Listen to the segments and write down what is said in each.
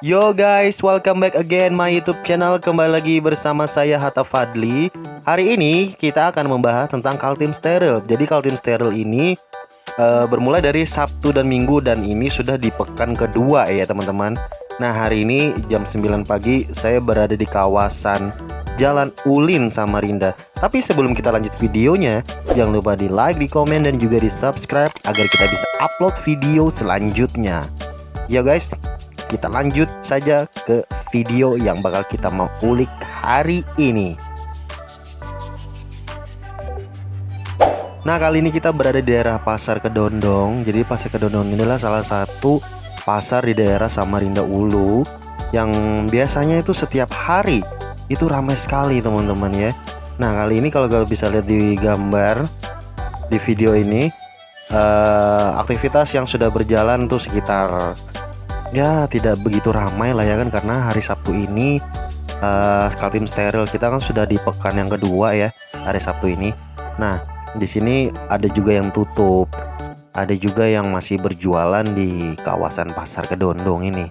Yo guys, welcome back again my YouTube channel. Kembali lagi bersama saya Hatta Fadli. Hari ini kita akan membahas tentang Kaltim Steril. Jadi Kaltim Steril ini bermula dari Sabtu dan Minggu, dan ini sudah di pekan kedua ya teman-teman. Nah, hari ini jam 9 pagi saya berada di kawasan Jalan Ulin, Samarinda. Tapi sebelum kita lanjut videonya, jangan lupa di like, di komen, dan juga di subscribe agar kita bisa upload video selanjutnya. Ya guys, kita lanjut saja ke video yang bakal kita mau ulik hari ini. Nah, kali ini kita berada di daerah Pasar Kedondong. Jadi Pasar Kedondong ini adalah salah satu pasar di daerah Samarinda Ulu yang biasanya itu setiap hari itu ramai sekali teman-teman ya. Nah, kali ini kalau kalian bisa lihat di gambar di video ini, aktivitas yang sudah berjalan tuh sekitar ya tidak begitu ramai lah ya kan, karena hari Sabtu ini Kaltim Steril kita kan sudah di pekan yang kedua ya hari Sabtu ini. Nah, di sini ada juga yang tutup, ada juga yang masih berjualan di kawasan Pasar Kedondong ini.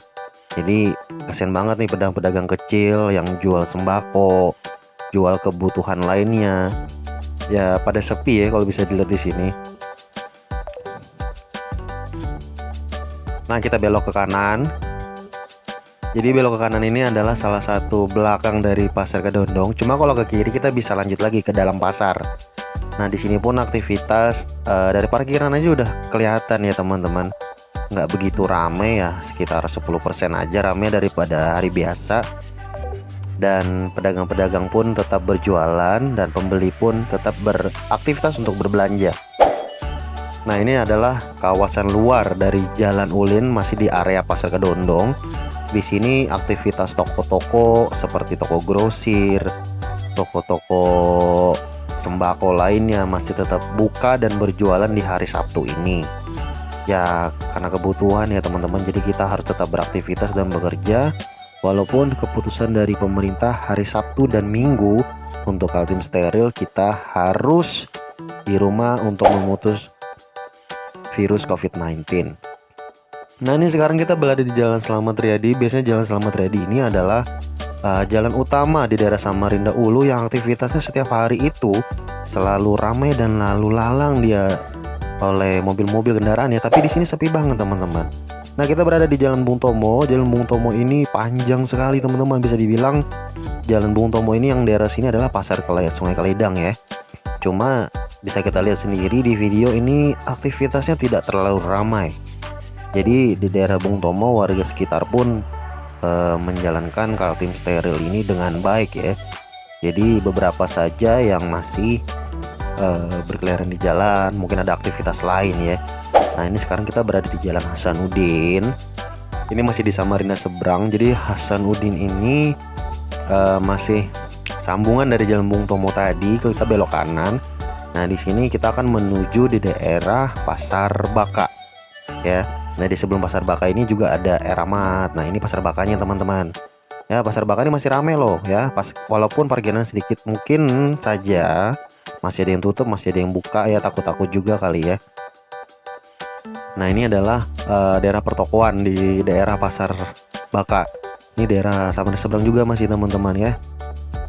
Jadi kasian banget nih pedagang-pedagang kecil yang jual sembako, jual kebutuhan lainnya. Ya pada sepi ya kalau bisa dilihat di sini. Nah, kita belok ke kanan. Jadi belok ke kanan ini adalah salah satu belakang dari Pasar Kedondong. Cuma kalau ke kiri kita bisa lanjut lagi ke dalam pasar. Nah, di sini pun aktivitas dari parkiran aja udah kelihatan ya teman-teman. Nggak begitu ramai ya, sekitar 10% aja ramai daripada hari biasa. Dan pedagang-pedagang pun tetap berjualan dan pembeli pun tetap beraktivitas untuk berbelanja. Nah, ini adalah kawasan luar dari Jalan Ulin, masih di area Pasar Kedondong. Di sini aktivitas toko-toko seperti toko grosir, toko-toko sembako lainnya masih tetap buka dan berjualan di hari Sabtu ini. Ya, karena kebutuhan ya teman-teman, jadi kita harus tetap beraktivitas dan bekerja. Walaupun keputusan dari pemerintah hari Sabtu dan Minggu untuk Kaltim Steril kita harus di rumah untuk memutus virus COVID-19. Nah, ini sekarang kita berada di Jalan Slamet Riyadi. Biasanya Jalan Slamet Riyadi ini adalah jalan utama di daerah Samarinda Ulu yang aktivitasnya setiap hari itu selalu ramai dan lalu lalang dia oleh mobil-mobil kendaraan ya. Tapi di sini sepi banget teman-teman. Nah, kita berada di Jalan Bung Tomo. Jalan Bung Tomo ini panjang sekali teman-teman. Bisa dibilang Jalan Bung Tomo ini yang daerah sini adalah Pasar Sungai Kaledang ya. Cuma bisa kita lihat sendiri di video ini aktivitasnya tidak terlalu ramai. Jadi di daerah Bung Tomo warga sekitar pun menjalankan Kaltim Steril ini dengan baik ya. Jadi beberapa saja yang masih berkeliaran di jalan, mungkin ada aktivitas lain ya. Nah, ini sekarang kita berada di Jalan Hasanuddin. Ini masih di Samarinda seberang. Jadi Hasanuddin ini masih sambungan dari Jalan Bung Tomo tadi. Kita belok kanan. Nah, di sini kita akan menuju di daerah Pasar Baka ya. Nah, di sebelum Pasar Baka ini juga ada Eramat. Nah, ini Pasar Bakanya teman-teman. Ya, Pasar Baka ini masih ramai loh ya. Walaupun parkiran sedikit mungkin saja masih ada yang tutup, masih ada yang buka ya, takut-takut juga kali ya. Nah, ini adalah daerah pertokoan di daerah Pasar Baka. Ini daerah Samarinda seberang juga masih teman-teman ya.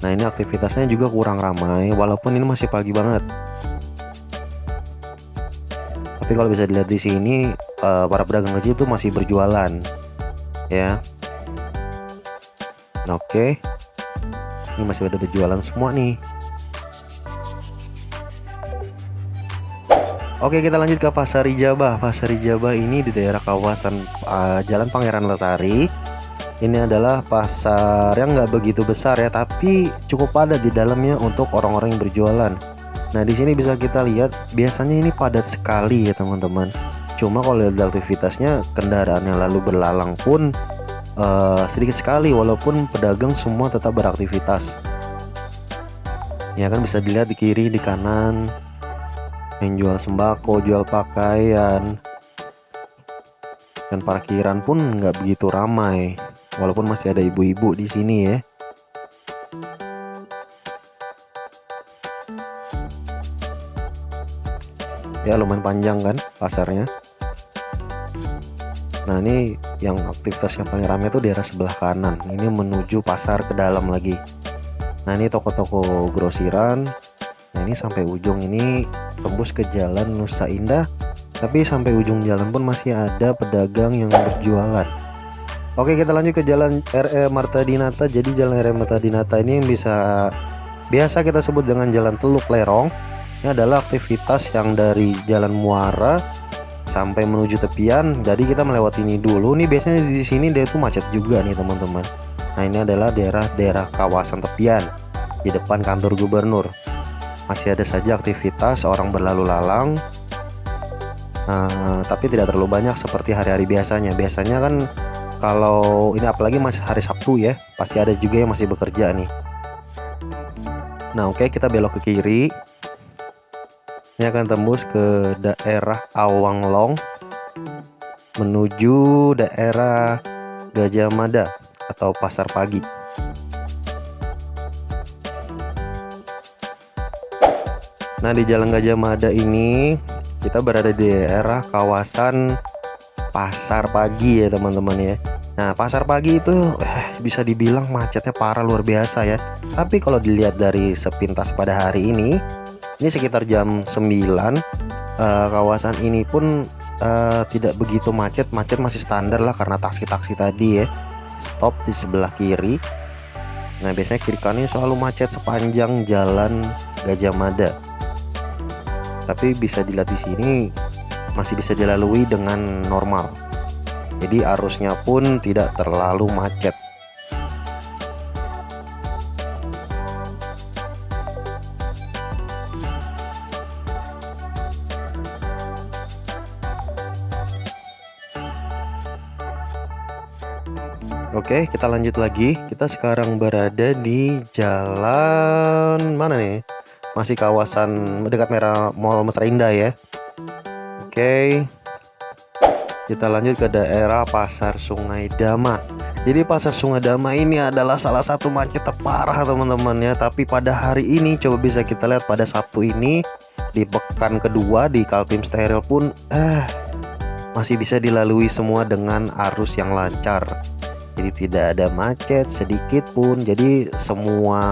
Nah, ini aktivitasnya juga kurang ramai walaupun ini masih pagi banget. Tapi kalau bisa dilihat di sini para pedagang kecil itu masih berjualan ya. Oke. Ini masih ada berjualan semua nih. Oke, kita lanjut ke Pasar Ijabah. Pasar Ijabah ini di daerah kawasan Jalan Pangeran Lesari. Ini adalah pasar yang nggak begitu besar ya, tapi cukup padat di dalamnya untuk orang-orang yang berjualan. Nah, di sini bisa kita lihat biasanya ini padat sekali ya teman-teman. Cuma kalau lihat aktivitasnya, kendaraan yang lalu berlalang pun sedikit sekali, walaupun pedagang semua tetap beraktivitas. Ya kan, bisa dilihat di kiri, di kanan yang jual sembako, jual pakaian, dan parkiran pun nggak begitu ramai, walaupun masih ada ibu-ibu di sini ya. Ya, lumayan panjang kan pasarnya. Nah, ini yang aktivitas yang paling ramai itu daerah sebelah kanan. Ini menuju pasar ke dalam lagi. Nah ini toko-toko grosiran. Nah ini sampai ujung ini tembus ke jalan Nusa Indah. Tapi sampai ujung jalan pun masih ada pedagang yang berjualan. Oke, kita lanjut ke jalan RE Marta Dinata. Jadi jalan RE Marta Dinata ini yang biasa kita sebut dengan jalan Teluk Lerong. Ini adalah aktivitas yang dari Jalan Muara sampai menuju tepian. Jadi kita melewati ini dulu. Nih biasanya di sini dia tuh macet juga nih teman-teman. Nah ini adalah daerah kawasan tepian di depan kantor gubernur. Masih ada saja aktivitas orang berlalu lalang. Tapi tidak terlalu banyak seperti hari-hari biasanya. Biasanya kan kalau ini apalagi masih hari Sabtu ya, pasti ada juga yang masih bekerja nih. Nah oke, kita belok ke kiri. Ini akan tembus ke daerah Awanglong menuju daerah Gajah Mada atau Pasar Pagi. Nah di Jalan Gajah Mada ini kita berada di daerah kawasan Pasar Pagi ya teman-teman ya. Nah Pasar Pagi itu bisa dibilang macetnya parah luar biasa ya. Tapi kalau dilihat dari sepintas pada hari ini sekitar jam 9, kawasan ini pun tidak begitu macet masih standar lah karena taksi-taksi tadi ya stop di sebelah kiri. Nah biasanya kiri kanan selalu macet sepanjang jalan Gajah Mada. Tapi bisa dilihat di sini masih bisa dilalui dengan normal. Jadi arusnya pun tidak terlalu macet. Oke, kita lanjut lagi. Kita sekarang berada di jalan mana nih? Masih kawasan dekat Mall Mesra Indah ya. Oke. Kita lanjut ke daerah Pasar Sungai Dama. Jadi Pasar Sungai Dama ini adalah salah satu macet terparah teman-teman ya. Tapi pada hari ini coba bisa kita lihat pada Sabtu ini di pekan kedua di Kaltim Steril pun masih bisa dilalui semua dengan arus yang lancar. Jadi tidak ada macet sedikit pun. Jadi semua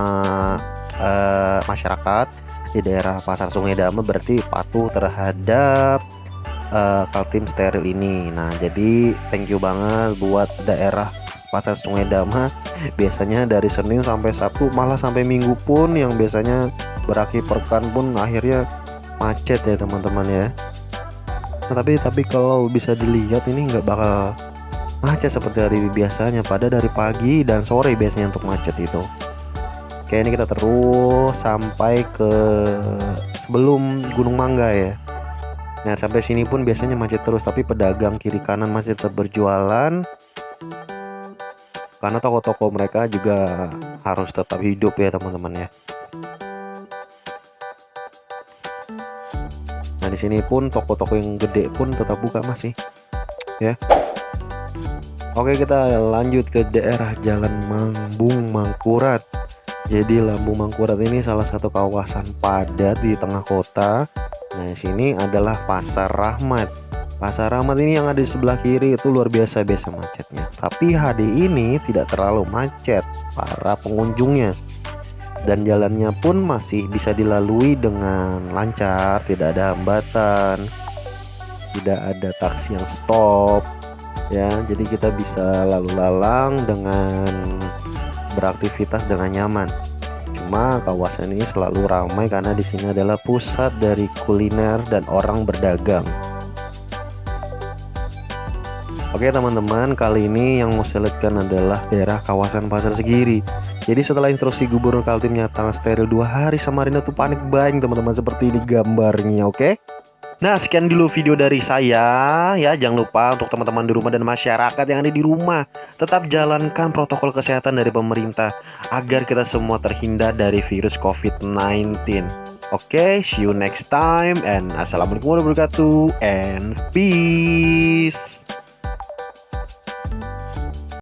masyarakat di daerah Pasar Sungai Dama berarti patuh terhadap Kaltim Steril ini. Nah jadi thank you banget buat daerah Pasar Sungai Dama. Biasanya dari Senin sampai Sabtu, malah sampai Minggu pun yang biasanya berakhir pekan pun akhirnya macet ya teman-teman ya. Nah, tapi kalau bisa dilihat ini nggak bakal macet seperti hari biasanya, pada dari pagi dan sore biasanya untuk macet itu. Oke, ini kita terus sampai ke sebelum Gunung Mangga ya. Nah sampai sini pun biasanya macet terus, tapi pedagang kiri kanan masih tetap berjualan karena toko-toko mereka juga harus tetap hidup ya teman-teman ya. Nah di sini pun toko-toko yang gede pun tetap buka masih ya. Oke, kita lanjut ke daerah Jalan Lambung Mangkurat. Jadi Lambung Mangkurat ini salah satu kawasan padat di tengah kota. Nah, sini adalah Pasar Rahmat. Pasar Rahmat ini yang ada di sebelah kiri itu luar biasa macetnya. Tapi hari ini tidak terlalu macet para pengunjungnya. Dan jalannya pun masih bisa dilalui dengan lancar, tidak ada hambatan, tidak ada taksi yang stop. Ya, jadi kita bisa lalu lalang dengan beraktivitas dengan nyaman. Cuma kawasan ini selalu ramai karena di sini adalah pusat dari kuliner dan orang berdagang. Oke teman-teman, kali ini yang mau saya lihatkan adalah daerah kawasan Pasar Segiri. Jadi setelah instruksi Gubernur Kaltim nyata steril 2 hari, Samarinda tuh panik buying teman-teman, seperti ini gambarnya. Oke. Nah sekian dulu video dari saya ya. Jangan lupa untuk teman-teman di rumah dan masyarakat yang ada di rumah, tetap jalankan protokol kesehatan dari pemerintah agar kita semua terhindar dari virus COVID-19. Oke, see you next time and assalamualaikum warahmatullahi wabarakatuh and peace.